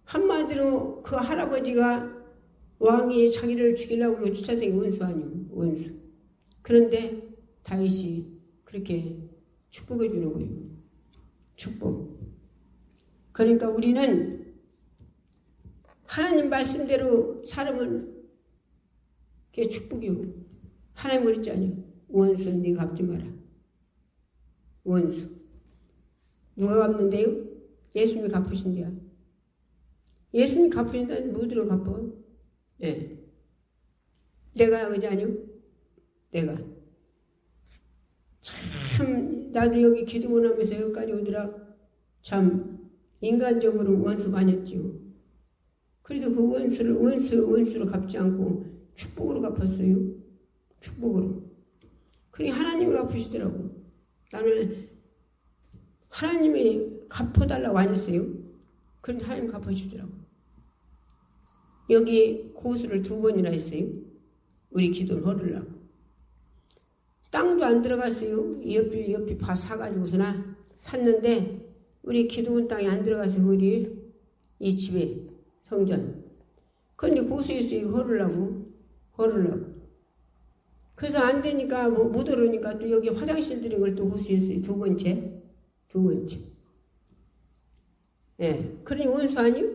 한마디로 그 할아버지가 왕이 자기를 죽이려고 쫓아다니는 원수 아니에요. 원수. 그런데 다윗이 그렇게 축복해 주는 거예요. 축복. 그러니까 우리는 하나님 말씀대로 살으면 그게 축복이요. 하나님 그랬잖아요. 원수 네가 갚지 마라. 원수. 누가 갚는데요? 예수님이 갚으신대요. 예수님 갚으신다는 무드로 갚아. 예. 내가 그자뇨? 내가. 참, 나도 여기 기도원 하면서 여기까지 오더라. 참, 인간적으로 원수 많이었지요. 그래도 그 원수로 갚지 않고 축복으로 갚았어요. 축복으로. 그러니 하나님이 갚으시더라고. 나는 하나님이 갚아달라고 안 했어요. 그런데 하나님 갚아주더라고. 여기 고수를 2번이나 했어요. 우리 기도를 허르려고. 땅도 안 들어갔어요. 옆이 봐 사가지고서나 샀는데 우리 기도원 땅에 안 들어가서 우리 이 집에 성전. 그런데 고수했어요. 허르려고. 그래서 안 되니까 못 오르니까 또 여기 화장실 들인 걸 또 고수했어요. 2번째. 예, 그러니 원수 아니요?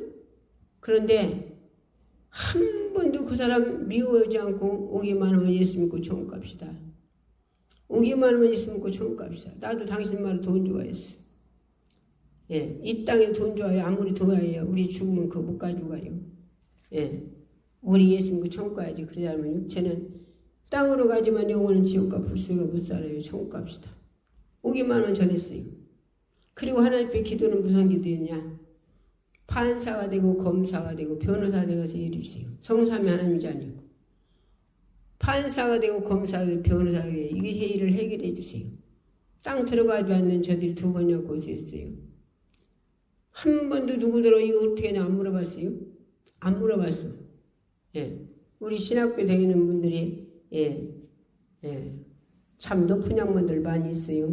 그런데 한 번도 그 사람 미워하지 않고 오기만 하면 예수 믿고 천국 갑시다. 오기만 하면 예수 믿고 천국 갑시다. 나도 당신 말을 돈 좋아했어. 예, 이 땅에 돈 좋아요. 아무리 좋아해요. 우리 죽으면 그거 못 가지고 가요. 예, 우리 예수 믿고 천국 가야지. 그러지 않으면 육체는 땅으로 가지만 영혼은 지옥과 불속에 못 살아요. 천국 갑시다. 오기만 하면 전했어요. 그리고 하나님 앞에 기도는 무슨 기도였냐? 판사가 되고 검사가 되고 변호사가 되어서 일해주세요. 성삼위 하나님이지 아니고 판사가 되고 검사가 되고 변호사가 되고 이게 일을 해결해 주세요. 땅 들어가지 않는 저들이 2번이나 고소했어요. 한 번도 누구더러 이거 어떻게 하냐 안 물어봤어요? 안 물어봤어. 예. 우리 신학교 다니는 분들이 참 높은 양반들 많이 있어요.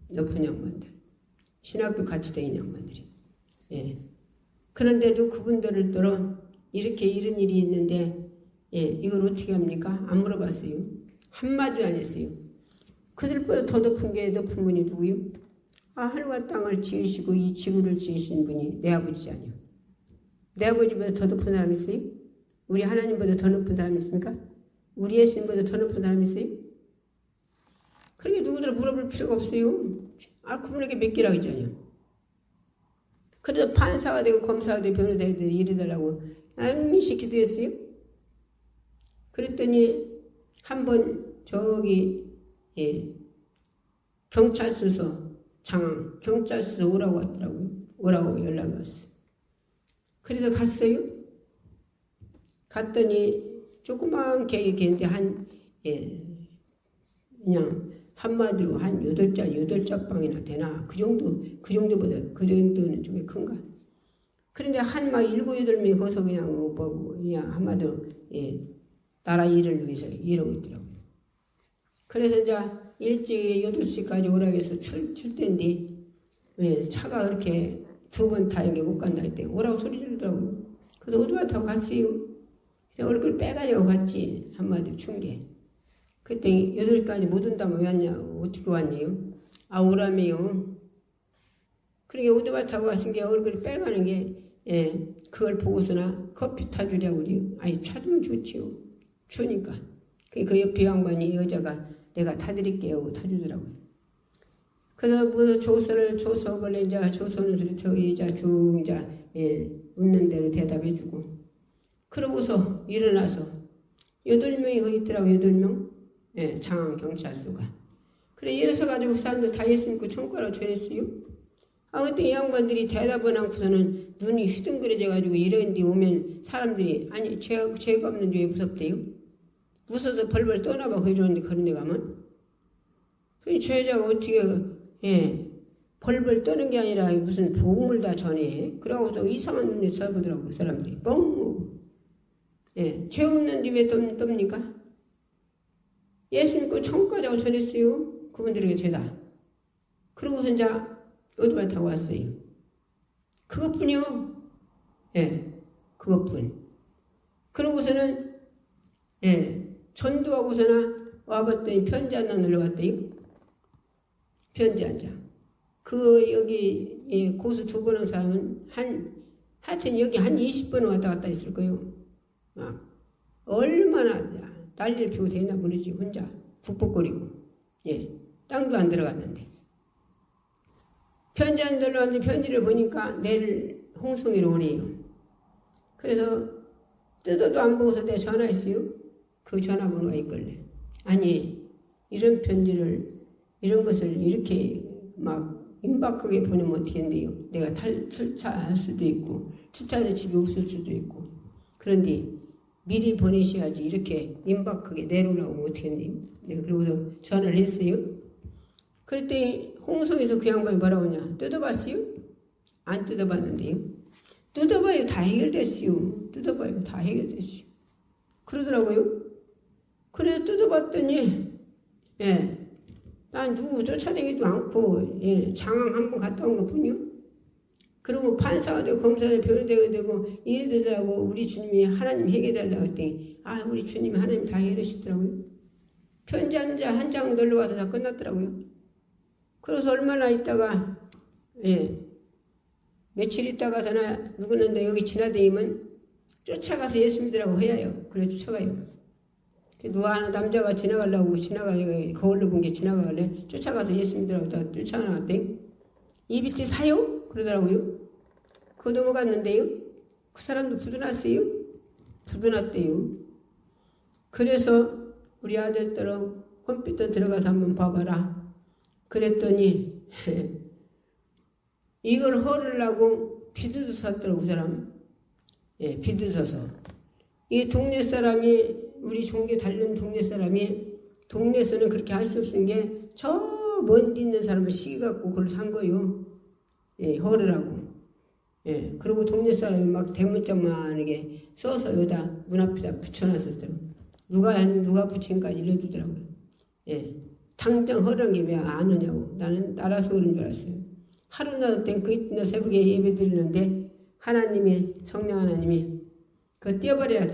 높은 양반들. 신학교 같이 다니는 양반들이. 예. 그런데도 그분들을 따라 이렇게 이런 일이 있는데 이걸 어떻게 합니까? 안 물어봤어요. 한마디도 안 했어요. 그들보다 더 높은 분이 누구요? 하늘과 땅을 지으시고 이 지구를 지으신 분이 내 아버지지 아니요. 내 아버지보다 더 높은 사람이 있어요? 우리 하나님보다 더 높은 사람이 있습니까? 우리 예수님보다 더 높은 사람이 있어요? 그러니까 누구들 물어볼 필요가 없어요. 그분에게 맡기라고 했잖아요. 그래서 판사가 되고 검사가 되고 변호사가 되고 이래달라고 앙시 기도했어요. 그랬더니 한번 저기 경찰서서 장항 경찰서 오라고 왔더라고요. 오라고 연락이 왔어요. 그래서 갔어요. 갔더니 조그만 계획인데 그냥 한마디로 한 8자 방이나 되나? 그 정도는 좀 큰가? 그런데 한 막 7, 8명이 거기서 그냥 한마디로, 나라 일을 위해서 이러고 있더라고요. 그래서 이제 일찍 8시까지 오라고 해서 출 때인데, 차가 그렇게 2번 타는 게 못 간다 했더니 오라고 소리 지르더라고요. 그래서 오토바이 타고 갔어요. 그래서 얼굴 빼가지고 갔지. 한마디로 춘 게. 그랬더니 8시까지 못 온다면 왜 왔냐고. 어떻게 왔니요? 오라며요. 그러니까 오토바이 타고 갔은 게 얼굴이 빨가는 게, 그걸 보고서나 커피 타주려고 그래요. 타주면 좋지요. 추우니까. 그 옆에 양반이 여자가 내가 타드릴게요. 타주더라고요. 그래서 뭐 조선을 이제 조선을 이제 쭉 이제, 웃는 대로 대답해주고. 그러고서 일어나서 8명이 거기 있더라고, 8명. 장항 경찰서가. 그래, 이래서 가지고 사람들 다 예수 믿고 천국가라고 전했어요. 그때 이 양반들이 대답을 않고서는 눈이 휘둥그레져가지고 이런 데 오면 사람들이, 죄가 없는데 왜 무섭대요? 무서워서 벌벌 떠나봐, 이러는데 그런 데 가면. 그 죄자가 어떻게, 벌벌 떠는 게 아니라 무슨 복음을 다 전해. 그러고서 이상한 눈에 써보더라고, 그 사람들이. 뻥! 죄 없는데 왜 떱니까? 예수 믿고 천국 가자고 전했어요. 그분들에게 죄다. 그러고서 이제 오토바이 타고 왔어요. 그것뿐이요. 그것뿐. 그러고서는 전도하고서나 와봤더니 편지 한 장 늘려왔대요. 편지 한 장. 여기 고수 2번 한 사람은 하여튼 여기 한 20번 왔다 갔다 했을 거예요. 얼마나 난리를 피우고 되나 모르지. 혼자 북벅거리고. 땅도 안 들어갔는데. 편지 안 들어왔는데 편지를 보니까 내일 홍성이로 오래요. 그래서 뜯어도 안 보고서 내가 전화했어요. 그 전화번호가 있길래. 아니 이런 편지를 이런 것을 이렇게 막 임박하게 보내면 어떻게 한대요. 내가 출차할 수도 있고 출차해서 집에 없을 수도 있고 그런데 미리 보내셔야지 이렇게 임박하게 내놓으라고 하면 어떻게 한대요. 내가 그러고서 전화를 했어요. 그랬더니 홍성에서 그 양반이 뭐라고 하냐. 뜯어봤어요? 안 뜯어봤는데요. 뜯어봐요. 다 해결됐어요. 뜯어봐요. 다 해결됐어요. 그러더라고요. 그래서 뜯어봤더니 난 누구 쫓아다니지도 않고 장항 한번 갔다 온 것뿐이요. 그리고 판사가 되고 검사가 되고 변호사가 되고 이래 되더라고. 우리 주님이 하나님 해결해달라고 했더니 우리 주님이 하나님 다 해결하시더라고요. 편지 한 장 놀러와서 다 끝났더라고요. 그래서 얼마나 있다가 며칠 있다가서나 누구는 여기 지나다니면 쫓아가서 예수 믿으라고 해야요. 그래 쫓아가요. 누가 하나 남자가 지나가려고 거울로 본 게 지나가길래 쫓아가서 예수 믿으라고 다 쫓아나갔대. 이 빛이 사요? 그러더라고요. 그거 넘어갔는데요. 그 사람도 부도났어요. 부도났대요. 그래서 우리 아들들은 컴퓨터 들어가서 한번 봐봐라. 그랬더니 이걸 허르려고 비드도 샀더라고 그 사람. 비드서서. 이 동네 사람이 우리 종교 다른 동네 사람이 동네에서는 그렇게 할 수 없는 게 저 먼데 있는 사람을 시기 갖고 그걸 산 거요. 허르라고. 그리고 동네 사람이 막 대문짝만하게 써서 여기다 문 앞에다 붙여놨었어요. 누가 붙인까지 일러주더라고요. 당장 허르란 게 왜 안 오냐고. 나는 알아서 그런 줄 알았어요. 하루나 땐 그 이튿날 새벽에 예배 드리는데 하나님이 성령 하나님이 그거 떼어버려.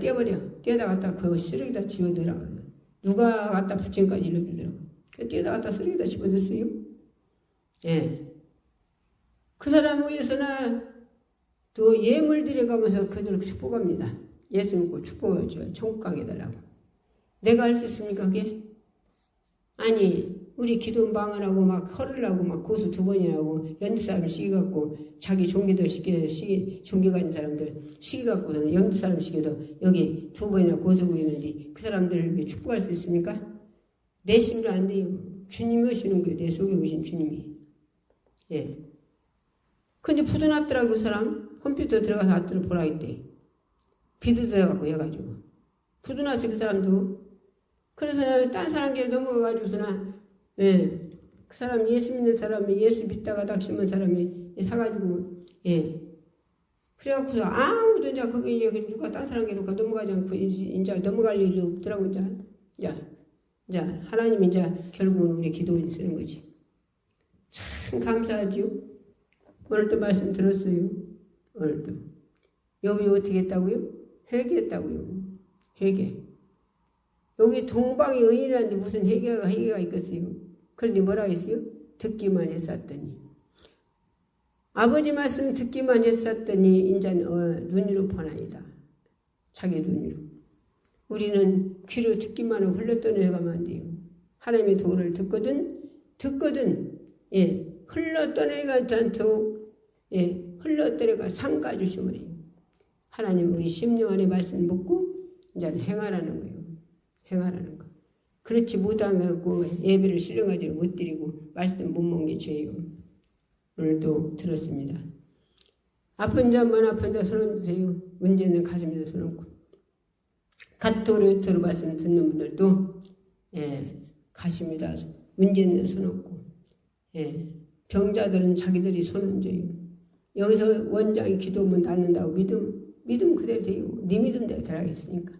떼어다 갖다 그거 쓰레기다 집어넣으라고. 누가 갖다 붙인까지 일러주더라고. 떼어다 갖다 쓰레기다 집어넣었어요. 그 사람 위해서나 또 예물 드려가면서 그들을 축복합니다. 예수 믿고 축복을 줘요. 천국 가게 해달라고. 내가 할 수 있습니까 그게? 아니 우리 기도 망하라고 막 허르라고 막 고수 2번이나 하고 연지 사람 시기 갖고 자기 종교도 종교가 있는 사람들 시기 갖고서는 연지 사람 시기도 여기 2번이나 고수고 있는데 그 사람들을 왜 축복할 수 있습니까? 내 힘으로 안 돼요. 주님이 오시는 거예요. 내 속에 오신 주님이. 근데 부도났더라고 그 사람. 컴퓨터 들어가서 아들을 보라 했대. 비도 들어가고 해가지고. 부도났어 그 사람도. 그래서 딴 사람끼리 넘어가가지고서나 그 사람 예수 믿는 사람이 예수 믿다가 닥치면 사람이 사가지고 그래갖고서 아무도 이제 거기 이제 누가 딴 사람끼리 넘어가지 않고 이제 넘어갈 일이 없더라고 이제 하나님이 이제 결국은 우리 기도에 쓰는 거지. 참 감사하지요. 오늘도 말씀 들었어요. 오늘도 욥이 어떻게 했다고요? 회개했다고요. 회개. 여기 동방의 의인이라는데 무슨 회개가 있겠어요? 그런데 뭐라 했어요? 듣기만 했었더니. 아버지 말씀 듣기만 했었더니 인자는 눈으로 보나이다. 자기 눈으로. 우리는 귀로 듣기만 하고 흘러떠내가면 안 돼요. 하나님의 도를 듣거든 흘러떠내가지 않도록 흘러떠내가 상가 주시면 해요. 하나님 우리 심령 안에 말씀 묻고 이제 행하라는 거예요. 행하라는 거. 그렇지 못하고 예배를 신령하지 못 드리고 말씀 못 먹는 게 죄예요. 오늘도 들었습니다. 아픈 자만 아픈 자 손 드세요. 문제는 가슴에 손 얹고. 카톡으로 말씀 듣는 분들도 가십니다. 문제는 손 얹고. 병자들은 자기들이 손 얹어요. 여기서 원장이 기도하면 낫는다고 믿음 그대로 돼요. 네 믿음대로 들어가겠으니까.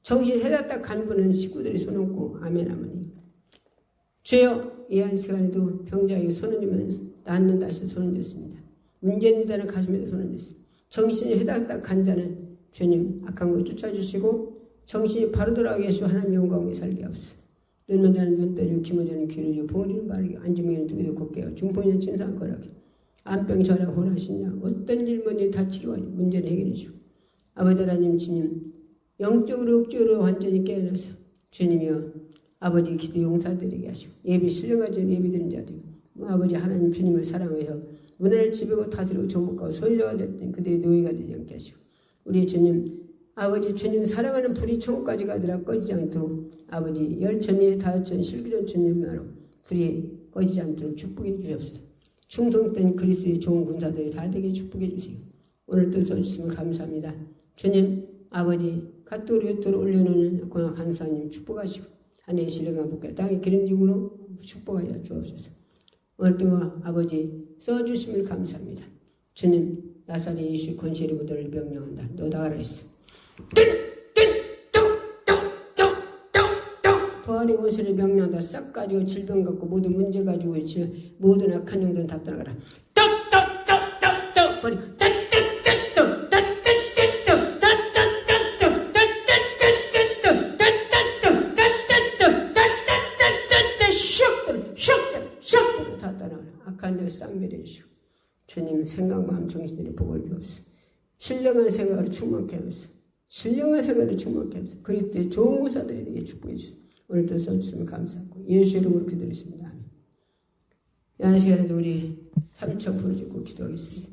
정신 해놨다 간 분은 식구들이 손 얹고 아멘 아멘. 주여 이 한 시간에도 병자에게 손 얹으면 낫는다 하셔서 손 얹었습니다. 문제 있는 자는 가슴에도 손 얹었습니다. 정신이 해놨다 간 자는 주님 악한 거 쫓아주시고 정신이 바로 돌아가게 하시고 하나님 영광에 살게 하옵소서. 눈만 자는 눈 떠주고 귀만 자는 귀를 주고 보리는 바르게 안주명에는 두기도 곱게 하고 중풍에는 진상 거라게 안병 전화 원하시냐 어떤 질문이 다 치료하니 문제를 해결해 주고 아버지 하나님 주님 영적으로 육적으로 완전히 깨어나서 주님이여 아버지 기도 용사드리게 하시고 예배 신령하지 예배 드린 자들 아버지 하나님 주님을 사랑하여 문화를 지배고 다스리고 정복하고 소유자가 됐던 그들의 노예가 되지 않게 하시고 우리 주님, 아버지 주님 사랑하는 불이 천국까지 가더라 꺼지지 않도록 아버지 열천이 다천 실기련 주님으로 불이 꺼지지 않도록 축복해 주옵소서. 충성된 그리스도의 좋은 군사들이 다 되게 축복해 주세요. 오늘도 써주시면 감사합니다. 주님 아버지 갓도로 유토로 올려놓는 공학 간사님 축복하시고 하늘의 신령과 복과 땅의 기름짐으로 축복하여 주옵소서. 오늘도 아버지 써주심을 감사합니다. 주님 나사렛 예수 권세를 부도를 명령한다. 너 나가라 했어. 부활의 옷을 명령한다. 싹 가지고 질병 갖고 모든 문제 가지고 모든 악한 영들은 다 떠나가라. 버리. 다 떠나가라. 악한 들 쌍멸해 주시고 주님 생각 마음 정신들이 복을 주옵소서. 신령한 생각을 충만케 하면서 신령한 생각을 충만케 하면서 그리스도의 좋은 군사들이 되게 축복해 주시고 오늘도 써주시면 감사하고 예수 이름으로 기도드렸습니다. 아멘. 이 시간에도 우리 3천 부르짖고 기도하겠습니다.